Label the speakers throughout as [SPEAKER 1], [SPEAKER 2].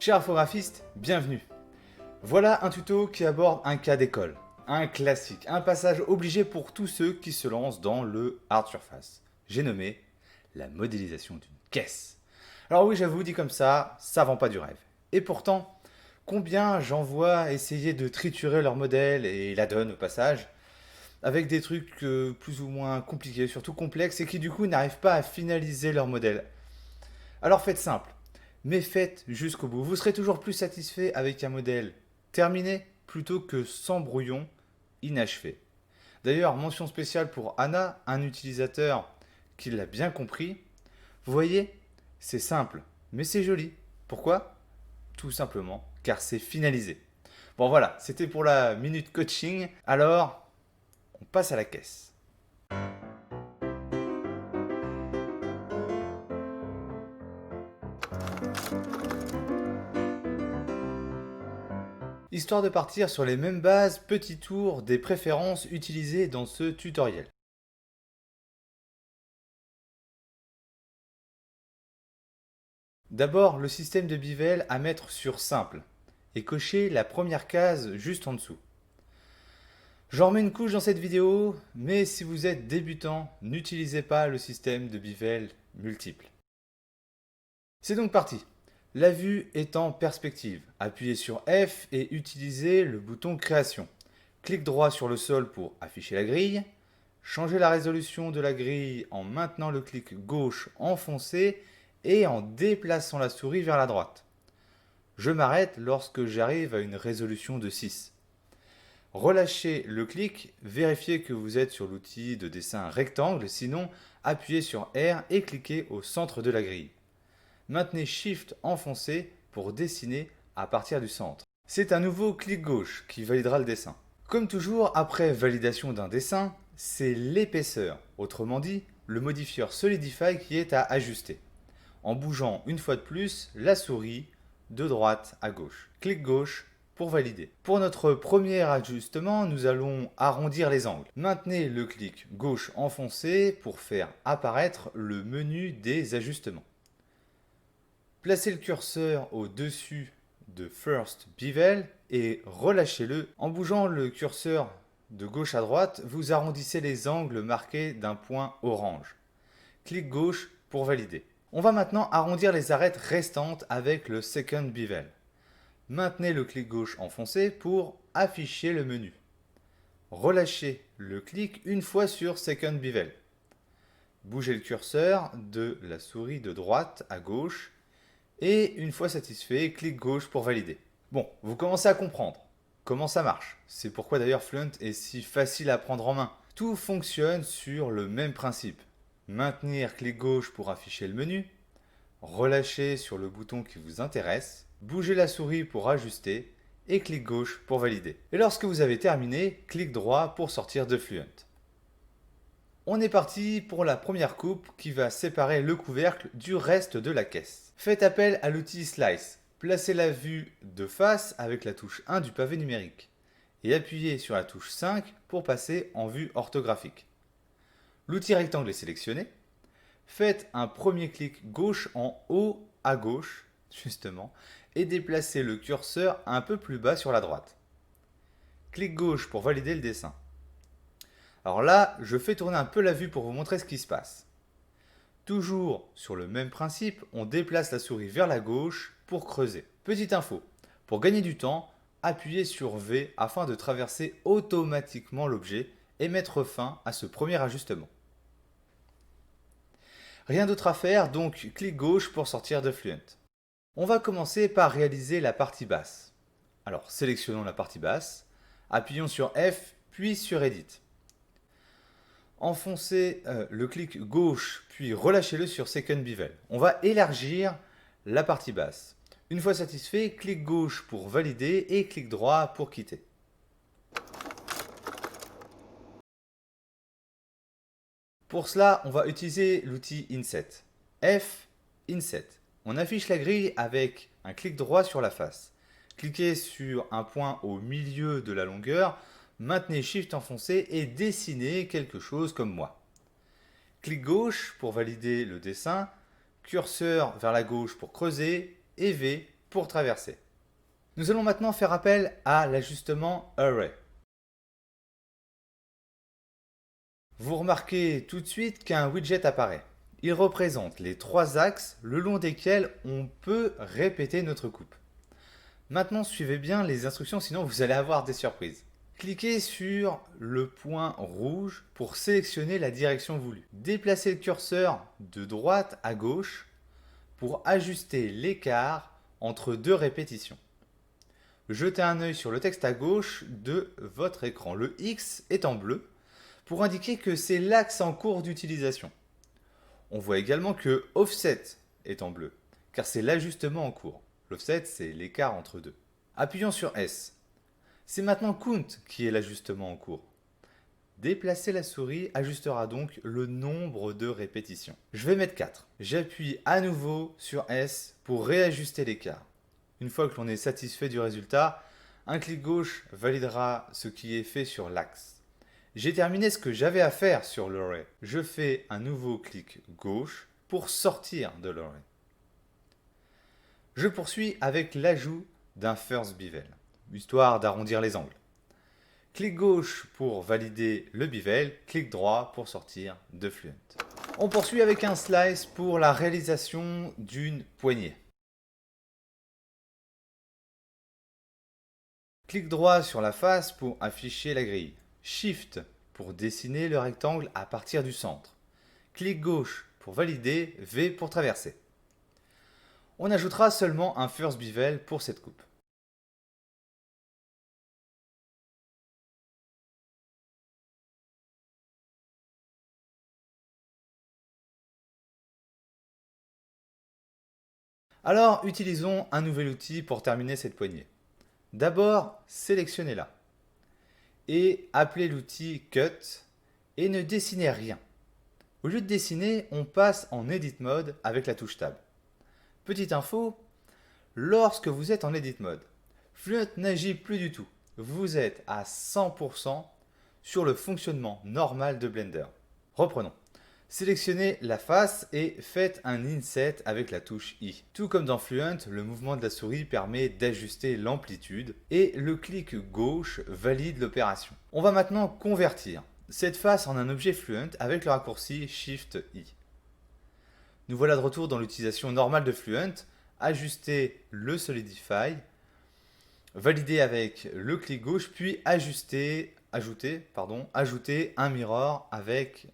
[SPEAKER 1] Chers infographistes, bienvenue. Voilà un tuto qui aborde un cas d'école, un classique, un passage obligé pour tous ceux qui se lancent dans le hard surface. J'ai nommé la modélisation d'une caisse. Alors oui, j'avoue, dit comme ça vend pas du rêve. Et pourtant, combien j'en vois essayer de triturer leur modèle et la donne au passage, avec des trucs plus ou moins compliqués, surtout complexes, et qui du coup n'arrivent pas à finaliser leur modèle. Alors faites simple, mais faites jusqu'au bout. Vous serez toujours plus satisfait avec un modèle terminé plutôt que sans brouillon inachevé. D'ailleurs, mention spéciale pour Anna, un utilisateur qui l'a bien compris. Vous voyez, c'est simple, mais c'est joli. Pourquoi? Tout simplement car c'est finalisé. Bon voilà, c'était pour la minute coaching. Alors, on passe à la caisse. Histoire de partir sur les mêmes bases, petit tour des préférences utilisées dans ce tutoriel. D'abord, le système de Bivel à mettre sur simple et cocher la première case juste en dessous. J'en remets une couche dans cette vidéo, mais si vous êtes débutant, n'utilisez pas le système de Bivel multiple. C'est donc parti. La vue est en perspective. Appuyez sur F et utilisez le bouton Création. Clic droit sur le sol pour afficher la grille. Changez la résolution de la grille en maintenant le clic gauche enfoncé et en déplaçant la souris vers la droite. Je m'arrête lorsque j'arrive à une résolution de 6. Relâchez le clic, vérifiez que vous êtes sur l'outil de dessin rectangle, sinon appuyez sur R et cliquez au centre de la grille. Maintenez Shift enfoncé pour dessiner à partir du centre. C'est un nouveau clic gauche qui validera le dessin. Comme toujours, après validation d'un dessin, c'est l'épaisseur, autrement dit, le modifieur Solidify qui est à ajuster. En bougeant une fois de plus la souris de droite à gauche. Clic gauche pour valider. Pour notre premier ajustement, nous allons arrondir les angles. Maintenez le clic gauche enfoncé pour faire apparaître le menu des ajustements. Placez le curseur au-dessus de First Bevel et relâchez-le. En bougeant le curseur de gauche à droite, vous arrondissez les angles marqués d'un point orange. Clic gauche pour valider. On va maintenant arrondir les arêtes restantes avec le Second Bevel. Maintenez le clic gauche enfoncé pour afficher le menu. Relâchez le clic une fois sur Second Bevel. Bougez le curseur de la souris de droite à gauche et une fois satisfait, clic gauche pour valider. Bon, vous commencez à comprendre comment ça marche. C'est pourquoi d'ailleurs Fluent est si facile à prendre en main. Tout fonctionne sur le même principe. Maintenir clic gauche pour afficher le menu, relâcher sur le bouton qui vous intéresse, bouger la souris pour ajuster et clic gauche pour valider. Et lorsque vous avez terminé, clic droit pour sortir de Fluent. On est parti pour la première coupe qui va séparer le couvercle du reste de la caisse. Faites appel à l'outil Slice. Placez la vue de face avec la touche 1 du pavé numérique et appuyez sur la touche 5 pour passer en vue orthographique. L'outil rectangle est sélectionné. Faites un premier clic gauche en haut à gauche, justement, et déplacez le curseur un peu plus bas sur la droite. Clic gauche pour valider le dessin. Alors là, je fais tourner un peu la vue pour vous montrer ce qui se passe. Toujours sur le même principe, on déplace la souris vers la gauche pour creuser. Petite info, pour gagner du temps, appuyez sur V afin de traverser automatiquement l'objet et mettre fin à ce premier ajustement. Rien d'autre à faire, donc clic gauche pour sortir de Fluent. On va commencer par réaliser la partie basse. Alors sélectionnons la partie basse, appuyons sur F puis sur Edit. Enfoncez le clic gauche puis relâchez-le sur Second Bevel. On va élargir la partie basse. Une fois satisfait, clic gauche pour valider et clic droit pour quitter. Pour cela, on va utiliser l'outil Inset. F, Inset. On affiche la grille avec un clic droit sur la face. Cliquez sur un point au milieu de la longueur, maintenez Shift enfoncé et dessinez quelque chose comme moi. Clic gauche pour valider le dessin, curseur vers la gauche pour creuser et V pour traverser. Nous allons maintenant faire appel à l'ajustement Array. Vous remarquez tout de suite qu'un widget apparaît. Il représente les 3 axes le long desquels on peut répéter notre coupe. Maintenant, suivez bien les instructions, sinon vous allez avoir des surprises. Cliquez sur le point rouge pour sélectionner la direction voulue. Déplacez le curseur de droite à gauche pour ajuster l'écart entre 2 répétitions. Jetez un œil sur le texte à gauche de votre écran. Le X est en bleu pour indiquer que c'est l'axe en cours d'utilisation. On voit également que Offset est en bleu, car c'est l'ajustement en cours. L'offset, c'est l'écart entre deux. Appuyons sur S. C'est maintenant Count qui est l'ajustement en cours. Déplacer la souris ajustera donc le nombre de répétitions. Je vais mettre 4. J'appuie à nouveau sur S pour réajuster l'écart. Une fois que l'on est satisfait du résultat, un clic gauche validera ce qui est fait sur l'axe. J'ai terminé ce que j'avais à faire sur l'array. Je fais un nouveau clic gauche pour sortir de l'array. Je poursuis avec l'ajout d'un first bevel, histoire d'arrondir les angles. Clic gauche pour valider le bevel, clic droit pour sortir de Fluent. On poursuit avec un slice pour la réalisation d'une poignée. Clic droit sur la face pour afficher la grille. Shift pour dessiner le rectangle à partir du centre. Clic gauche pour valider, V pour traverser. On ajoutera seulement un first bevel pour cette coupe. Alors, utilisons un nouvel outil pour terminer cette poignée. D'abord, sélectionnez-la et appelez l'outil Cut et ne dessinez rien. Au lieu de dessiner, on passe en Edit Mode avec la touche Tab. Petite info, lorsque vous êtes en Edit Mode, Fluent n'agit plus du tout. Vous êtes à 100% sur le fonctionnement normal de Blender. Reprenons. Sélectionnez la face et faites un Inset avec la touche I. Tout comme dans Fluent, le mouvement de la souris permet d'ajuster l'amplitude et le clic gauche valide l'opération. On va maintenant convertir cette face en un objet Fluent avec le raccourci Shift I. Nous voilà de retour dans l'utilisation normale de Fluent. Ajuster le Solidify, valider avec le clic gauche, puis ajouter un mirror avec,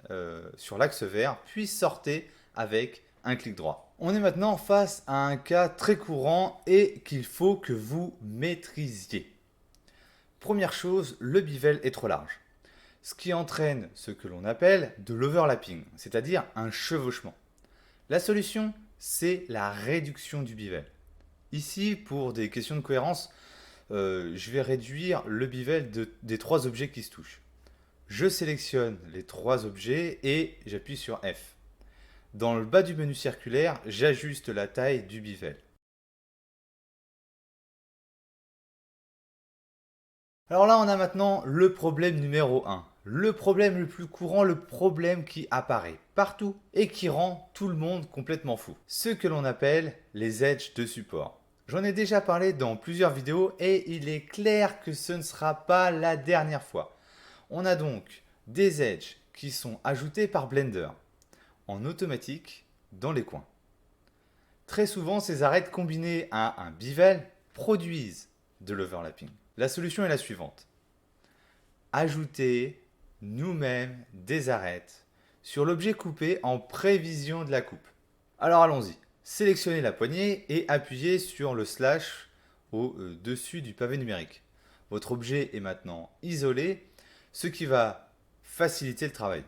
[SPEAKER 1] sur l'axe vert, puis sortez avec un clic droit. On est maintenant face à un cas très courant et qu'il faut que vous maîtrisiez. Première chose, le bevel est trop large, ce qui entraîne ce que l'on appelle de l'overlapping, c'est-à-dire un chevauchement. La solution, c'est la réduction du bevel. Ici, pour des questions de cohérence, je vais réduire le bevel des 3 objets qui se touchent. Je sélectionne les 3 objets et j'appuie sur F. Dans le bas du menu circulaire, j'ajuste la taille du bevel. Alors là, on a maintenant le problème numéro 1. Le problème le plus courant, le problème qui apparaît partout et qui rend tout le monde complètement fou. Ce que l'on appelle les edges de support. J'en ai déjà parlé dans plusieurs vidéos et il est clair que ce ne sera pas la dernière fois. On a donc des edges qui sont ajoutés par Blender en automatique dans les coins. Très souvent, ces arêtes combinées à un bevel produisent de l'overlapping. La solution est la suivante. Ajouter nous-mêmes des arêtes sur l'objet coupé en prévision de la coupe. Alors allons-y. Sélectionnez la poignée et appuyez sur le slash au-dessus du pavé numérique. Votre objet est maintenant isolé, ce qui va faciliter le travail.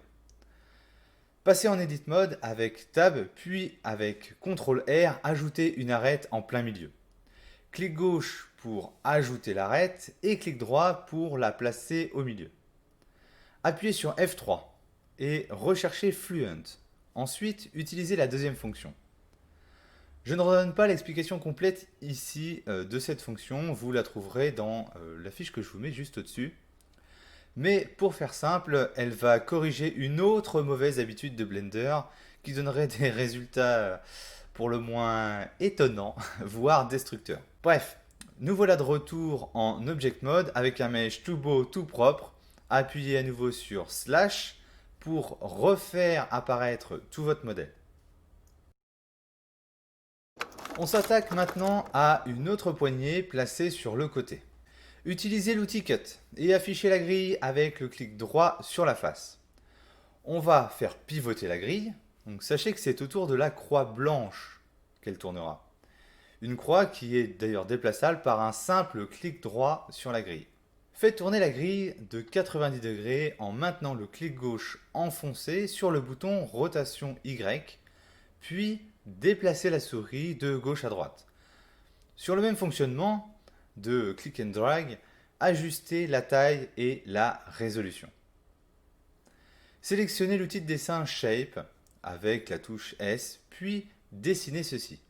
[SPEAKER 1] Passez en Edit Mode avec Tab, puis avec CTRL R, ajoutez une arête en plein milieu. Clic gauche pour ajouter l'arête et clic droit pour la placer au milieu. Appuyez sur F3 et recherchez Fluent. Ensuite, utilisez la deuxième fonction. Je ne redonne pas l'explication complète ici de cette fonction, vous la trouverez dans la fiche que je vous mets juste au-dessus. Mais pour faire simple, elle va corriger une autre mauvaise habitude de Blender qui donnerait des résultats pour le moins étonnant, voire destructeur. Bref, nous voilà de retour en Object Mode avec un mesh tout beau, tout propre. Appuyez à nouveau sur Slash pour refaire apparaître tout votre modèle. On s'attaque maintenant à une autre poignée placée sur le côté. Utilisez l'outil Cut et affichez la grille avec le clic droit sur la face. On va faire pivoter la grille, donc sachez que c'est autour de la croix blanche qu'elle tournera. Une croix qui est d'ailleurs déplaçable par un simple clic droit sur la grille. Faites tourner la grille de 90 degrés en maintenant le clic gauche enfoncé sur le bouton rotation Y, puis déplacez la souris de gauche à droite. Sur le même fonctionnement de click and drag, ajustez la taille et la résolution. Sélectionnez l'outil de dessin Shape avec la touche S, puis dessinez ceci.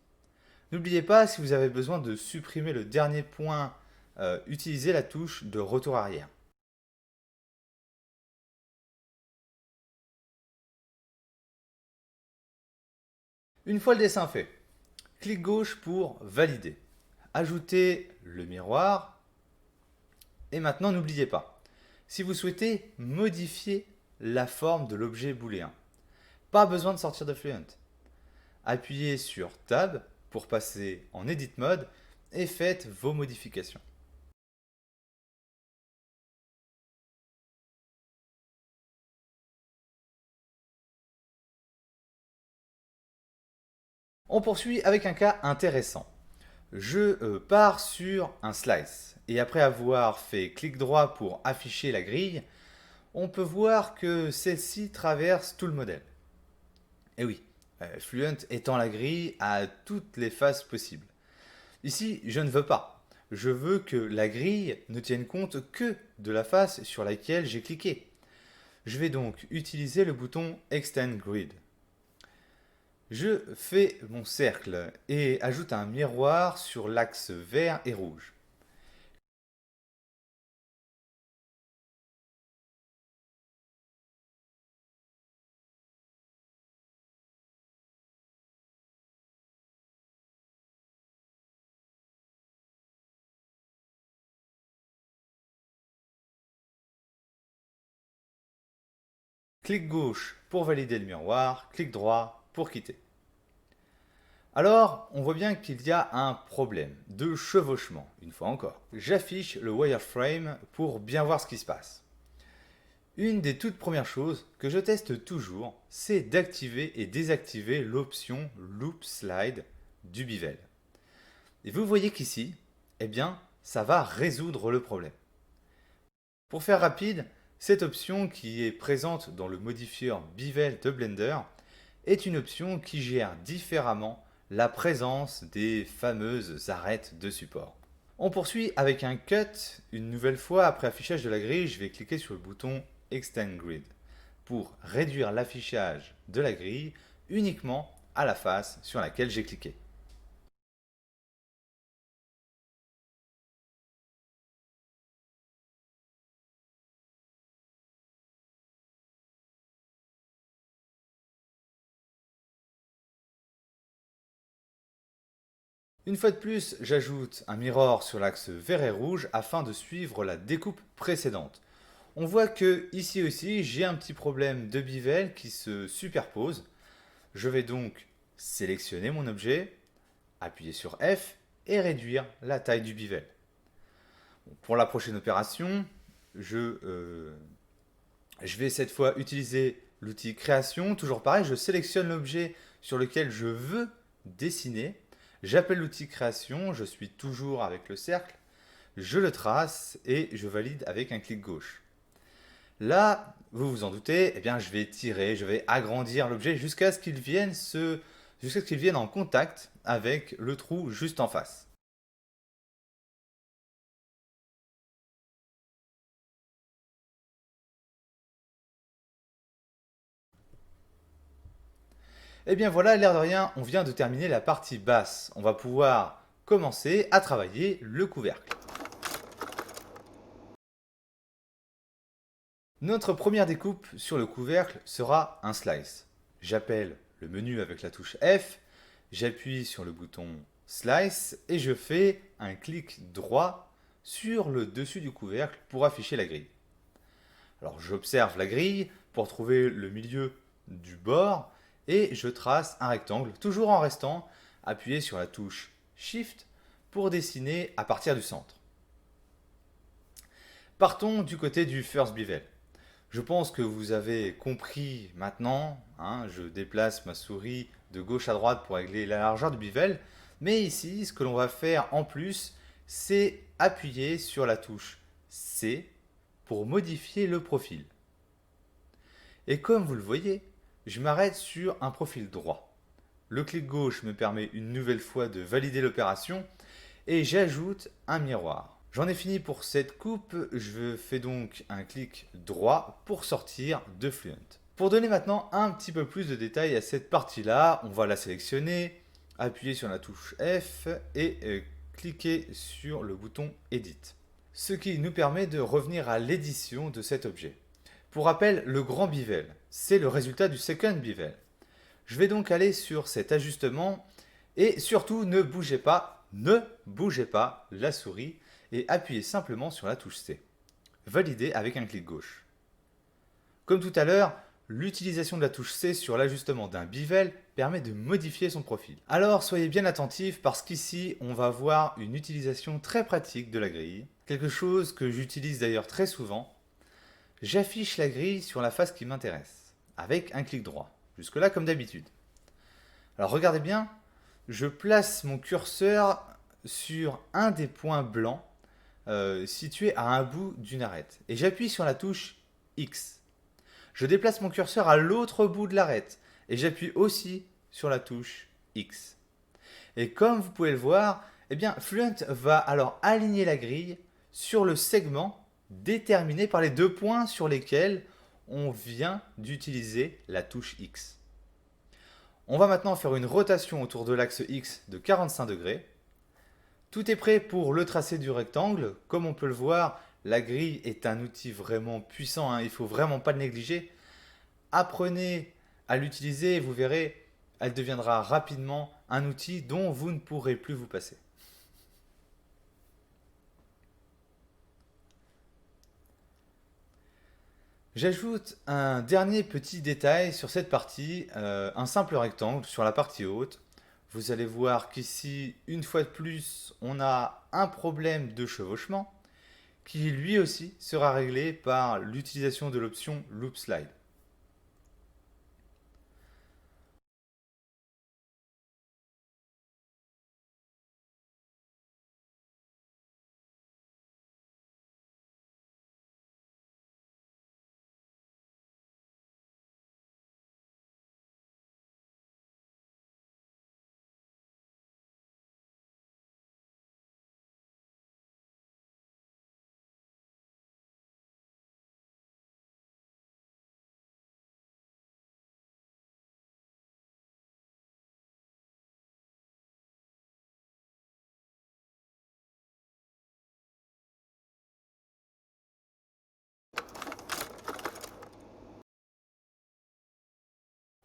[SPEAKER 1] N'oubliez pas, si vous avez besoin de supprimer le dernier point, utilisez la touche de retour arrière. Une fois le dessin fait, clic gauche pour valider. Ajoutez le miroir. Et maintenant, n'oubliez pas, si vous souhaitez modifier la forme de l'objet booléen, pas besoin de sortir de Fluent. Appuyez sur Tab pour passer en Edit Mode et faites vos modifications. On poursuit avec un cas intéressant. Je pars sur un slice et après avoir fait clic droit pour afficher la grille, on peut voir que celle-ci traverse tout le modèle. Et oui, Fluent étend la grille à toutes les faces possibles. Ici, je ne veux pas. Je veux que la grille ne tienne compte que de la face sur laquelle j'ai cliqué. Je vais donc utiliser le bouton Extend Grid. Je fais mon cercle et ajoute un miroir sur l'axe vert et rouge. Clic gauche pour valider le miroir, clic droit pour quitter. Alors, on voit bien qu'il y a un problème de chevauchement, une fois encore. J'affiche le wireframe pour bien voir ce qui se passe. Une des toutes premières choses que je teste toujours, c'est d'activer et désactiver l'option Loop Slide du bevel. Et vous voyez qu'ici, eh bien, ça va résoudre le problème. Pour faire rapide, cette option qui est présente dans le modifieur bevel de Blender est une option qui gère différemment la présence des fameuses arêtes de support. On poursuit avec un cut. Une nouvelle fois, après affichage de la grille, je vais cliquer sur le bouton Extend Grid pour réduire l'affichage de la grille uniquement à la face sur laquelle j'ai cliqué. Une fois de plus, j'ajoute un mirror sur l'axe vert et rouge afin de suivre la découpe précédente. On voit que ici aussi, j'ai un petit problème de bevel qui se superpose. Je vais donc sélectionner mon objet, appuyer sur F et réduire la taille du bevel. Pour la prochaine opération, je vais cette fois utiliser l'outil création. Toujours pareil, je sélectionne l'objet sur lequel je veux dessiner. J'appelle l'outil création, je suis toujours avec le cercle, je le trace et je valide avec un clic gauche. Là, vous vous en doutez, eh bien, je vais tirer, je vais agrandir l'objet jusqu'à ce qu'il vienne en contact avec le trou juste en face. Et bien voilà, l'air de rien, on vient de terminer la partie basse. On va pouvoir commencer à travailler le couvercle. Notre première découpe sur le couvercle sera un slice. J'appelle le menu avec la touche F, J'appuie sur le bouton Slice et je fais un clic droit sur le dessus du couvercle pour afficher la grille. Alors j'observe la grille pour trouver le milieu du bord et je trace un rectangle, toujours en restant appuyé sur la touche Shift pour dessiner à partir du centre. Partons du côté du first bevel. Je pense que vous avez compris maintenant, je déplace ma souris de gauche à droite pour régler la largeur du bevel, mais ici ce que l'on va faire en plus, c'est appuyer sur la touche C pour modifier le profil. Et comme vous le voyez, je m'arrête sur un profil droit. Le clic gauche me permet une nouvelle fois de valider l'opération et j'ajoute un miroir. J'en ai fini pour cette coupe, je fais donc un clic droit pour sortir de Fluent. Pour donner maintenant un petit peu plus de détails à cette partie-là, on va la sélectionner, appuyer sur la touche F et cliquer sur le bouton Edit. Ce qui nous permet de revenir à l'édition de cet objet. Pour rappel, le grand bevel, c'est le résultat du second bevel. Je vais donc aller sur cet ajustement et surtout ne bougez pas la souris et appuyez simplement sur la touche C. Valider avec un clic gauche. Comme tout à l'heure, l'utilisation de la touche C sur l'ajustement d'un bevel permet de modifier son profil. Alors soyez bien attentifs parce qu'ici on va voir une utilisation très pratique de la grille, quelque chose que j'utilise d'ailleurs très souvent. J'affiche la grille sur la face qui m'intéresse, avec un clic droit, jusque-là comme d'habitude. Alors regardez bien, je place mon curseur sur un des points blancs situés à un bout d'une arête, et j'appuie sur la touche X. Je déplace mon curseur à l'autre bout de l'arête, et j'appuie aussi sur la touche X. Et comme vous pouvez le voir, Fluent va alors aligner la grille sur le segment déterminé par les deux points sur lesquels on vient d'utiliser la touche X. On va maintenant faire une rotation autour de l'axe X de 45 degrés. Tout est prêt pour le tracé du rectangle. Comme on peut le voir, la grille est un outil vraiment puissant, il ne faut vraiment pas le négliger. Apprenez à l'utiliser et vous verrez, elle deviendra rapidement un outil dont vous ne pourrez plus vous passer. J'ajoute un dernier petit détail sur cette partie, un simple rectangle sur la partie haute. Vous allez voir qu'ici, une fois de plus, on a un problème de chevauchement qui lui aussi sera réglé par l'utilisation de l'option Loop Slide.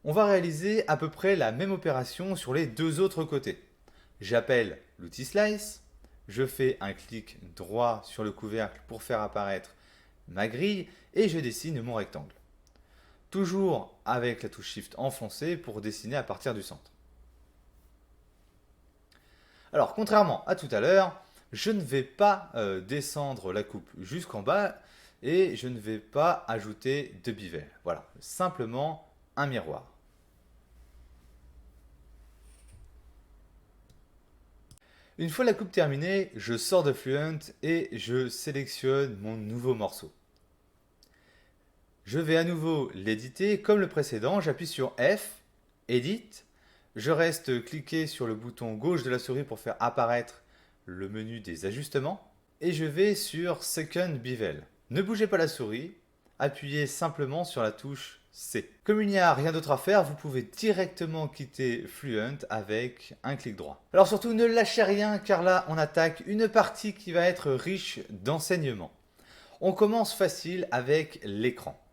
[SPEAKER 1] On va réaliser à peu près la même opération sur les deux autres côtés. J'appelle l'outil Slice, je fais un clic droit sur le couvercle pour faire apparaître ma grille et je dessine mon rectangle. Toujours avec la touche Shift enfoncée pour dessiner à partir du centre. Alors, contrairement à tout à l'heure, je ne vais pas descendre la coupe jusqu'en bas et je ne vais pas ajouter de bevel. Voilà, simplement un miroir. Une fois la coupe terminée, je sors de Fluent et je sélectionne mon nouveau morceau. Je vais à nouveau l'éditer comme le précédent, j'appuie sur F, Edit, je reste cliqué sur le bouton gauche de la souris pour faire apparaître le menu des ajustements et je vais sur Second Bevel. Ne bougez pas la souris, appuyez simplement sur la touche C. Comme il n'y a rien d'autre à faire, vous pouvez directement quitter Fluent avec un clic droit. Alors surtout ne lâchez rien car là on attaque une partie qui va être riche d'enseignements. On commence facile avec l'écran.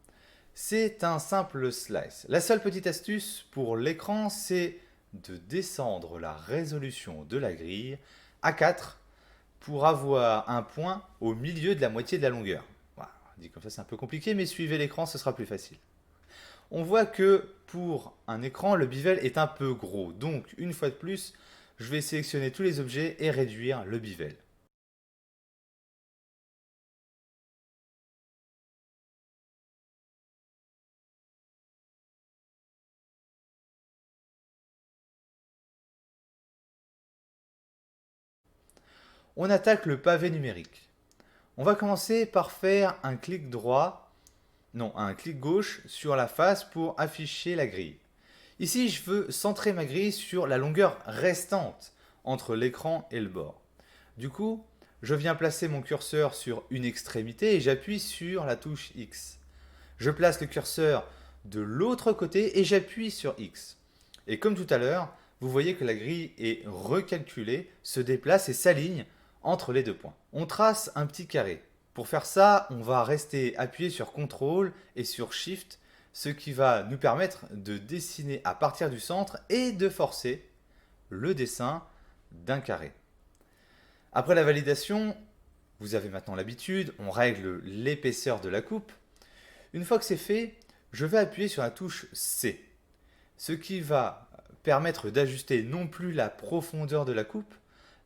[SPEAKER 1] C'est un simple slice. La seule petite astuce pour l'écran, c'est de descendre la résolution de la grille à 4 pour avoir un point au milieu de la moitié de la longueur. Voilà, dit comme ça c'est un peu compliqué, mais suivez l'écran, ce sera plus facile. On voit que pour un écran, le bevel est un peu gros. Donc, une fois de plus, je vais sélectionner tous les objets et réduire le bevel. On attaque le pavé numérique. On va commencer par faire un clic droit, non, un clic gauche sur la face pour afficher la grille. Ici, je veux centrer ma grille sur la longueur restante entre l'écran et le bord. Du coup, je viens placer mon curseur sur une extrémité et j'appuie sur la touche X. Je place le curseur de l'autre côté et j'appuie sur X. Et comme tout à l'heure, vous voyez que la grille est recalculée, se déplace et s'aligne entre les deux points. On trace un petit carré. Pour faire ça, on va rester appuyé sur CTRL et sur SHIFT, ce qui va nous permettre de dessiner à partir du centre et de forcer le dessin d'un carré. Après la validation, vous avez maintenant l'habitude, on règle l'épaisseur de la coupe. Une fois que c'est fait, je vais appuyer sur la touche C, ce qui va permettre d'ajuster non plus la profondeur de la coupe,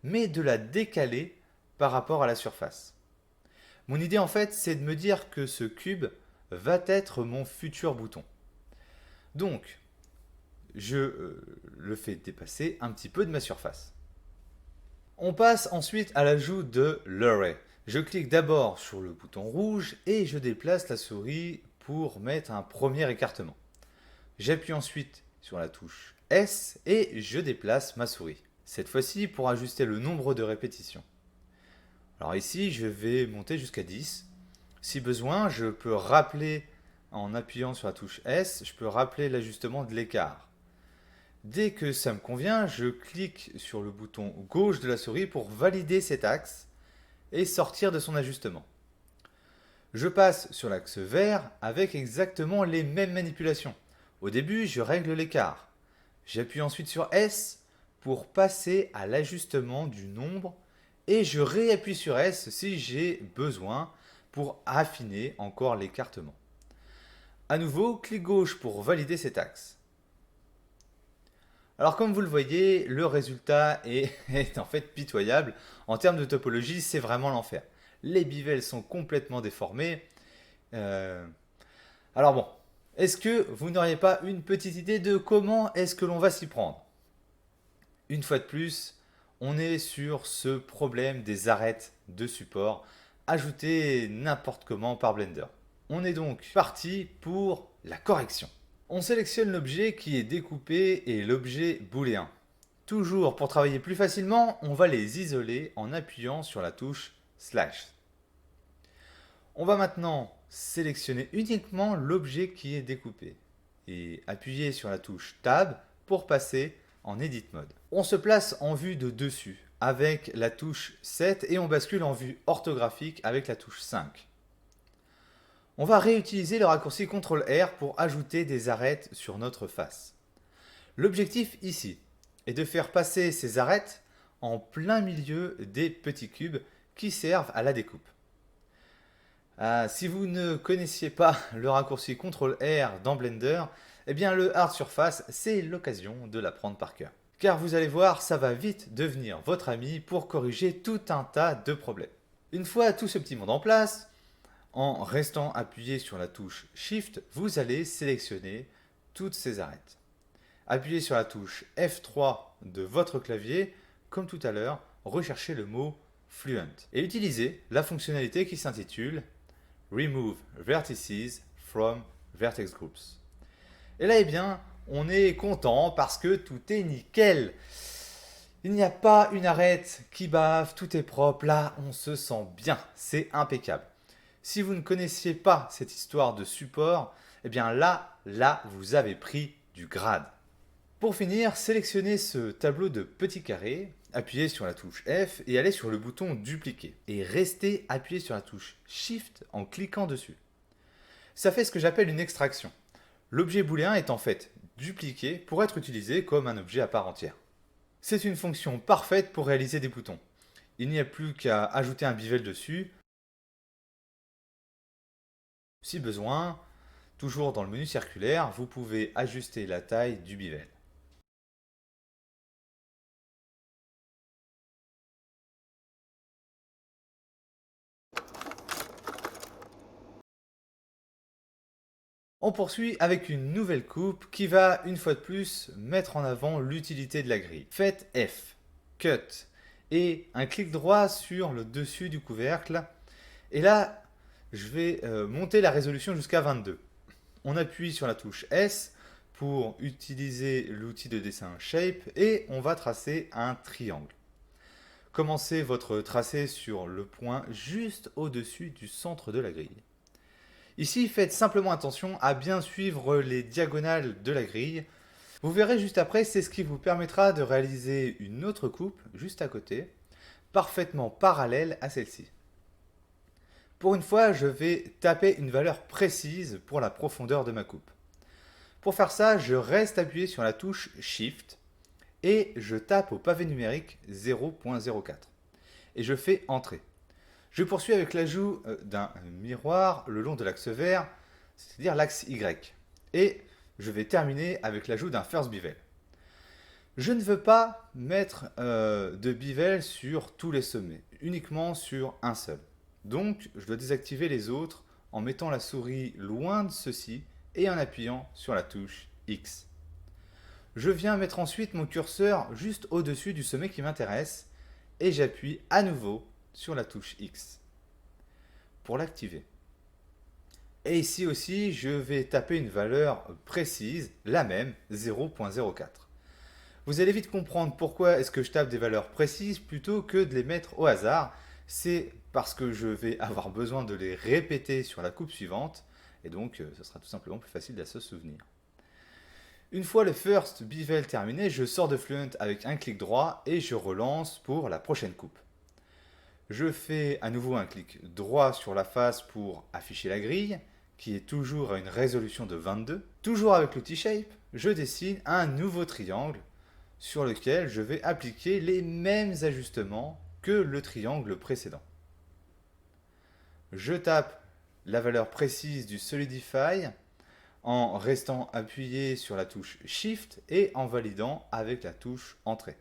[SPEAKER 1] mais de la décaler par rapport à la surface. Mon idée en fait, c'est de me dire que ce cube va être mon futur bouton. Donc, je le fais dépasser un petit peu de ma surface. On passe ensuite à l'ajout de l'array. Je clique d'abord sur le bouton rouge et je déplace la souris pour mettre un premier écartement. J'appuie ensuite sur la touche S et je déplace ma souris. Cette fois-ci pour ajuster le nombre de répétitions. Alors ici, je vais monter jusqu'à 10. Si besoin, je peux rappeler, en appuyant sur la touche S, je peux rappeler l'ajustement de l'écart. Dès que ça me convient, je clique sur le bouton gauche de la souris pour valider cet axe et sortir de son ajustement. Je passe sur l'axe vert avec exactement les mêmes manipulations. Au début, je règle l'écart. J'appuie ensuite sur S pour passer à l'ajustement du nombre et je réappuie sur S si j'ai besoin pour affiner encore l'écartement. À nouveau, clic gauche pour valider cet axe. Alors comme vous le voyez, le résultat est en fait pitoyable. En termes de topologie, c'est vraiment l'enfer. Les bivels sont complètement déformés. Alors bon, est-ce que vous n'auriez pas une petite idée de comment est-ce que l'on va s'y prendre? Une fois de plus, on est sur ce problème des arêtes de support ajoutés n'importe comment par Blender. On est donc parti pour la correction. On sélectionne l'objet qui est découpé et l'objet booléen. Toujours pour travailler plus facilement, on va les isoler en appuyant sur la touche slash. On va maintenant sélectionner uniquement l'objet qui est découpé et appuyer sur la touche Tab pour passer en Edit Mode. On se place en vue de dessus avec la touche 7 et on bascule en vue orthographique avec la touche 5. On va réutiliser le raccourci CTRL-R pour ajouter des arêtes sur notre face. L'objectif ici est de faire passer ces arêtes en plein milieu des petits cubes qui servent à la découpe. Si vous ne connaissiez pas le raccourci CTRL-R dans Blender, eh bien le Hard Surface, c'est l'occasion de l'apprendre par cœur. Car vous allez voir, ça va vite devenir votre ami pour corriger tout un tas de problèmes. Une fois tout ce petit monde en place, en restant appuyé sur la touche Shift, vous allez sélectionner toutes ces arêtes. Appuyez sur la touche F3 de votre clavier, comme tout à l'heure, recherchez le mot Fluent et utilisez la fonctionnalité qui s'intitule Remove Vertices from Vertex Groups. Et là, eh bien, on est content parce que tout est nickel. Il n'y a pas une arête qui bave, tout est propre. Là, on se sent bien, c'est impeccable. Si vous ne connaissiez pas cette histoire de support, eh bien là, vous avez pris du grade. Pour finir, sélectionnez ce tableau de petits carrés, appuyez sur la touche F et allez sur le bouton dupliquer. Et restez appuyé sur la touche Shift en cliquant dessus. Ça fait ce que j'appelle une extraction. L'objet booléen est en fait dupliquer pour être utilisé comme un objet à part entière. C'est une fonction parfaite pour réaliser des boutons. Il n'y a plus qu'à ajouter un bevel dessus, si besoin. Toujours dans le menu circulaire, vous pouvez ajuster la taille du bevel. On poursuit avec une nouvelle coupe qui va, une fois de plus, mettre en avant l'utilité de la grille. Faites F, Cut, et un clic droit sur le dessus du couvercle. Et là, je vais monter la résolution jusqu'à 22. On appuie sur la touche S pour utiliser l'outil de dessin Shape et on va tracer un triangle. Commencez votre tracé sur le point juste au-dessus du centre de la grille. Ici, faites simplement attention à bien suivre les diagonales de la grille. Vous verrez juste après, c'est ce qui vous permettra de réaliser une autre coupe juste à côté, parfaitement parallèle à celle-ci. Pour une fois, je vais taper une valeur précise pour la profondeur de ma coupe. Pour faire ça, je reste appuyé sur la touche Shift et je tape au pavé numérique 0.04 et je fais Entrée. Je poursuis avec l'ajout d'un miroir le long de l'axe vert, c'est-à-dire l'axe Y. Et je vais terminer avec l'ajout d'un first bevel. Je ne veux pas mettre de bevel sur tous les sommets, uniquement sur un seul. Donc, je dois désactiver les autres en mettant la souris loin de ceux-ci et en appuyant sur la touche X. Je viens mettre ensuite mon curseur juste au-dessus du sommet qui m'intéresse et j'appuie à nouveau sur la touche X pour l'activer. Et ici aussi, je vais taper une valeur précise, la même, 0.04. Vous allez vite comprendre pourquoi est-ce que je tape des valeurs précises plutôt que de les mettre au hasard. C'est parce que je vais avoir besoin de les répéter sur la coupe suivante et donc ce sera tout simplement plus facile de se souvenir. Une fois le first bevel terminé, je sors de Fluent avec un clic droit et je relance pour la prochaine coupe. Je fais à nouveau un clic droit sur la face pour afficher la grille, qui est toujours à une résolution de 22. Toujours avec l'outil Shape, je dessine un nouveau triangle sur lequel je vais appliquer les mêmes ajustements que le triangle précédent. Je tape la valeur précise du Solidify en restant appuyé sur la touche Shift et en validant avec la touche Entrée.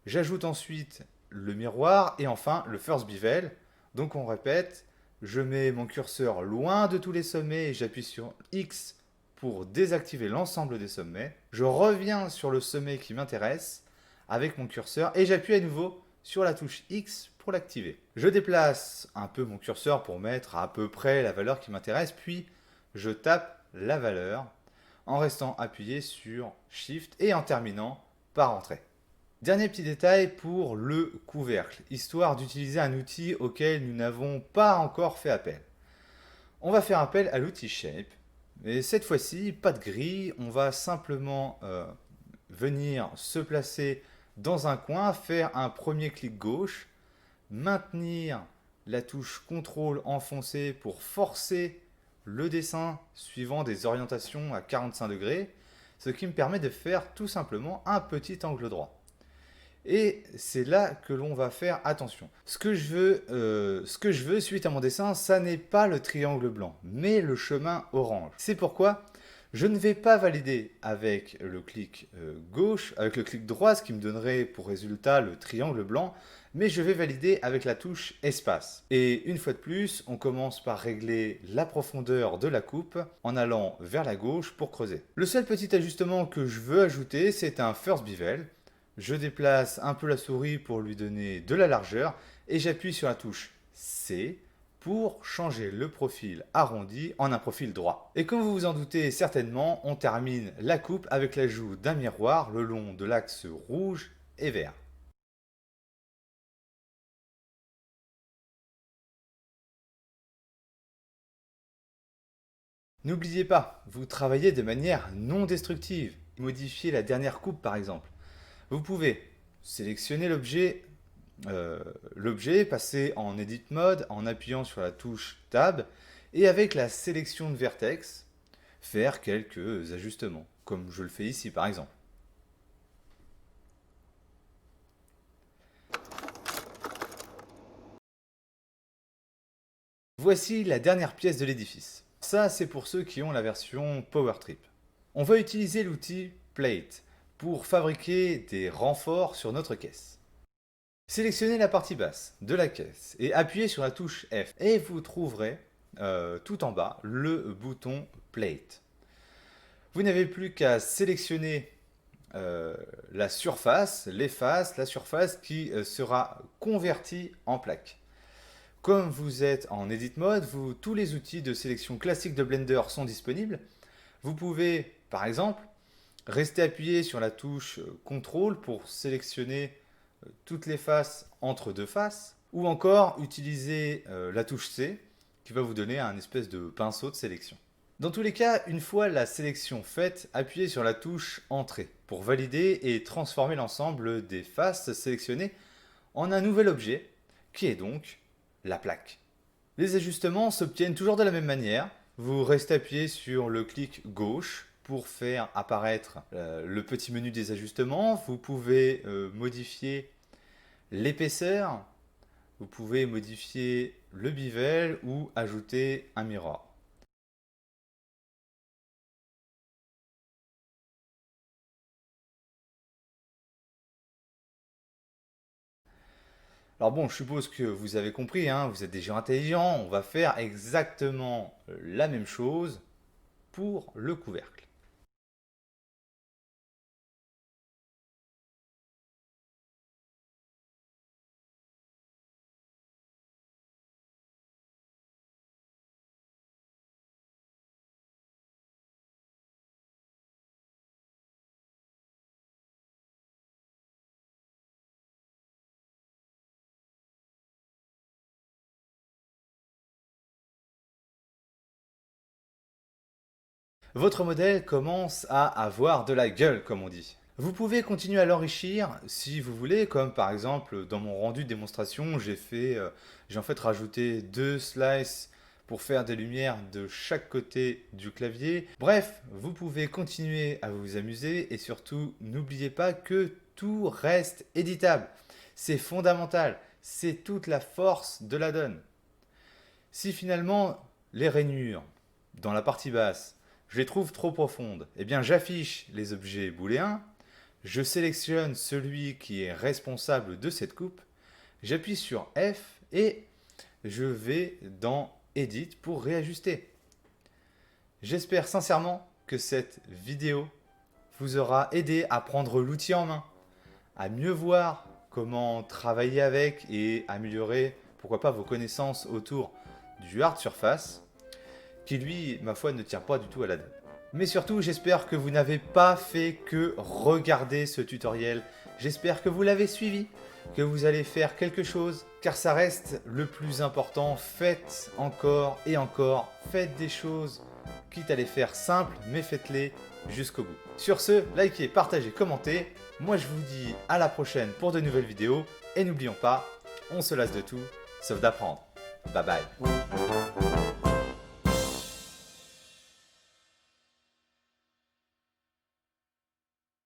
[SPEAKER 1] J'ajoute ensuite le miroir et enfin le first bevel. Donc on répète, je mets mon curseur loin de tous les sommets et j'appuie sur X pour désactiver l'ensemble des sommets. Je reviens sur le sommet qui m'intéresse avec mon curseur et j'appuie à nouveau sur la touche X pour l'activer. Je déplace un peu mon curseur pour mettre à peu près la valeur qui m'intéresse, puis je tape la valeur en restant appuyé sur Shift et en terminant par Entrée. Dernier petit détail pour le couvercle, histoire d'utiliser un outil auquel nous n'avons pas encore fait appel. On va faire appel à l'outil Shape, mais cette fois-ci, pas de grille, on va simplement venir se placer dans un coin, faire un premier clic gauche, maintenir la touche CTRL enfoncée pour forcer le dessin suivant des orientations à 45 degrés, ce qui me permet de faire tout simplement un petit angle droit. Et c'est là que l'on va faire attention. Ce que je veux suite à mon dessin, ça n'est pas le triangle blanc, mais le chemin orange. C'est pourquoi je ne vais pas valider avec le clic gauche, avec le clic droit, ce qui me donnerait pour résultat le triangle blanc, mais je vais valider avec la touche espace. Et une fois de plus, on commence par régler la profondeur de la coupe en allant vers la gauche pour creuser. Le seul petit ajustement que je veux ajouter, c'est un first bevel. Je déplace un peu la souris pour lui donner de la largeur et j'appuie sur la touche C pour changer le profil arrondi en un profil droit. Et comme vous vous en doutez certainement, on termine la coupe avec l'ajout d'un miroir le long de l'axe rouge et vert. N'oubliez pas, vous travaillez de manière non destructive. Modifiez la dernière coupe par exemple. Vous pouvez sélectionner l'objet, passer en Edit Mode en appuyant sur la touche Tab et avec la sélection de vertex, faire quelques ajustements. comme je le fais ici par exemple. Voici la dernière pièce de l'édifice. Ça, c'est pour ceux qui ont la version PowerTrip. On va utiliser l'outil Plate pour fabriquer des renforts sur notre caisse. Sélectionnez la partie basse de la caisse et appuyez sur la touche F et vous trouverez tout en bas le bouton Plate. Vous n'avez plus qu'à sélectionner la surface, les faces, la surface qui sera convertie en plaque. Comme vous êtes en Edit Mode, tous les outils de sélection classique de Blender sont disponibles. Vous pouvez, par exemple, rester appuyé sur la touche CTRL pour sélectionner toutes les faces entre deux faces, ou encore utiliser la touche C qui va vous donner un espèce de pinceau de sélection. Dans tous les cas, une fois la sélection faite, appuyez sur la touche Entrée pour valider et transformer l'ensemble des faces sélectionnées en un nouvel objet qui est donc la plaque. Les ajustements s'obtiennent toujours de la même manière. Vous restez appuyé sur le clic gauche pour faire apparaître le petit menu des ajustements. Vous pouvez modifier l'épaisseur, vous pouvez modifier le bevel ou ajouter un mirror. Alors bon, je suppose que vous avez compris, hein, vous êtes des gens intelligents, on va faire exactement la même chose pour le couvercle. Votre modèle commence à avoir de la gueule, comme on dit. Vous pouvez continuer à l'enrichir si vous voulez, comme par exemple dans mon rendu de démonstration, j'ai en fait rajouté 2 slices pour faire des lumières de chaque côté du clavier. Bref, vous pouvez continuer à vous amuser et surtout n'oubliez pas que tout reste éditable. C'est fondamental, c'est toute la force de la donne. Si finalement les rainures dans la partie basse, je les trouve trop profondes, eh bien j'affiche les objets booléens, je sélectionne celui qui est responsable de cette coupe, j'appuie sur F et je vais dans Edit pour réajuster. J'espère sincèrement que cette vidéo vous aura aidé à prendre l'outil en main, à mieux voir comment travailler avec et améliorer, pourquoi pas, vos connaissances autour du hard surface, qui lui, ma foi, ne tient pas du tout à la donne. Mais surtout, j'espère que vous n'avez pas fait que regarder ce tutoriel. J'espère que vous l'avez suivi, que vous allez faire quelque chose, car ça reste le plus important. Faites encore et encore, faites des choses, quitte à les faire simples, mais faites-les jusqu'au bout. Sur ce, likez, partagez, commentez. Moi, je vous dis à la prochaine pour de nouvelles vidéos. Et n'oublions pas, on se lasse de tout, sauf d'apprendre. Bye bye.